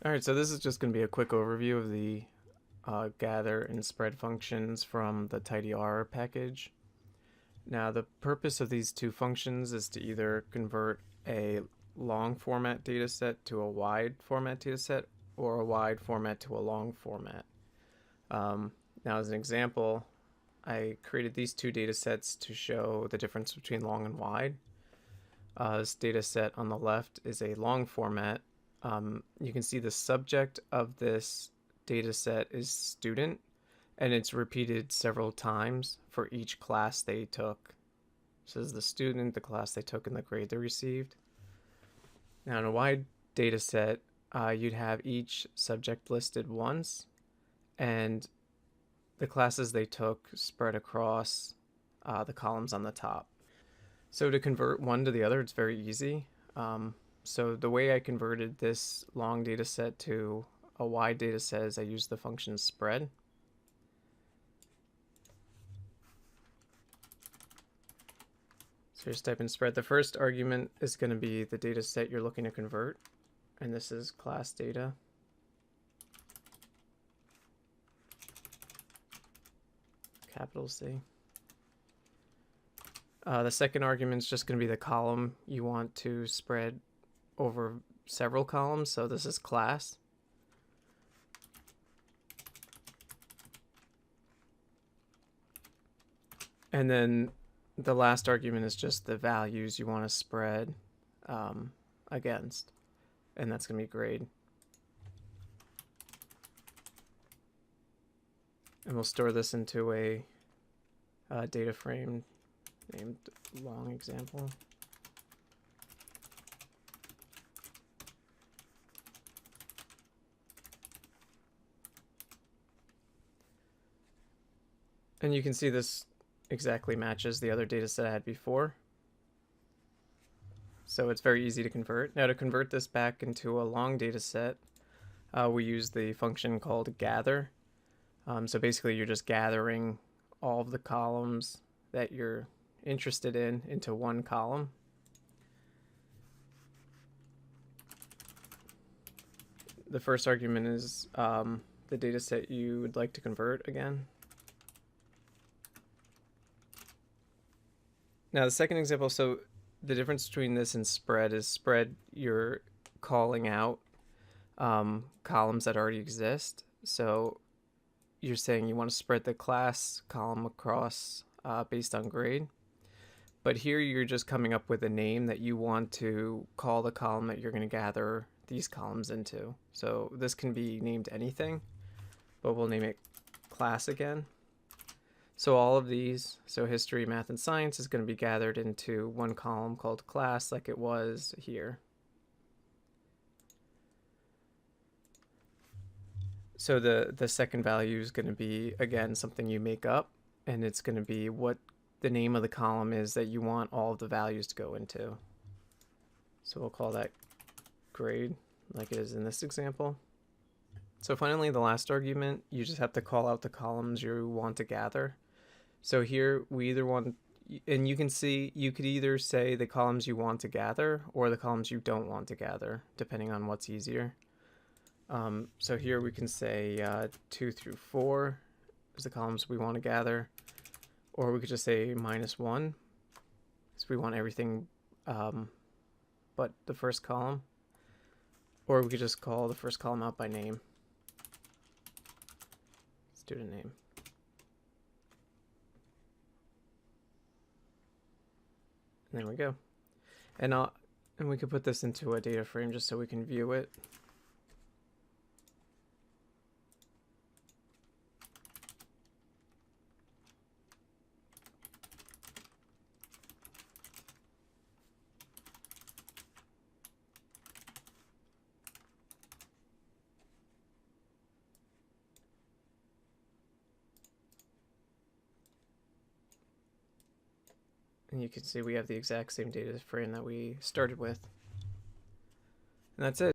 All right, so this is just going to be a quick overview of the gather and spread functions from the tidyr package. Now, the purpose of these two functions is to either convert a long format dataset to a wide format dataset or a wide format to a long format. Now, as an example, I created these two datasets to show the difference between long and wide. This dataset on the left is a long format. You can see the subject of this data set is student, and it's repeated several times for each class they took. So this is the student, the class they took, and the grade they received. Now in a wide data set, you'd have each subject listed once, and the classes they took spread across the columns on the top. So to convert one to the other, it's very easy. So the way I converted this long data set to a wide data set is I used the function spread. So just type in spread. The first argument is going to be the data set you're looking to convert, and this is class data. Capital C. The second argument is just going to be the column you want to spread over several columns, so this is class. And then the last argument is just the values you want to spread against, and that's going to be grade. And we'll store this into a data frame named long example. And you can see this exactly matches the other data set I had before. So it's very easy to convert. Now to convert this back into a long data set, we use the function called gather. So basically you're just gathering all of the columns that you're interested in into one column. The first argument is the data set you would like to convert again. Now the second example, so the difference between this and spread is spread you're calling out columns that already exist. So you're saying you want to spread the class column across based on grade. But here you're just coming up with a name that you want to call the column that you're going to gather these columns into. So this can be named anything, but we'll name it class again. So all of these, so history, math, and science is going to be gathered into one column called class like it was here. So the second value is going to be, again, something you make up, and it's going to be what the name of the column is that you want all of the values to go into. So we'll call that grade, like it is in this example. So finally, the last argument, you just have to call out the columns you want to gather. So here we either want, and you can see, you could either say the columns you want to gather or the columns you don't want to gather, depending on what's easier. So here we can say 2 through 4 is the columns we want to gather, or we could just say -1, because we want everything but the first column, or we could just call the first column out by name, student name. And there we go. And we could put this into a data frame just so we can view it. And you can see we have the exact same data frame that we started with. And that's it.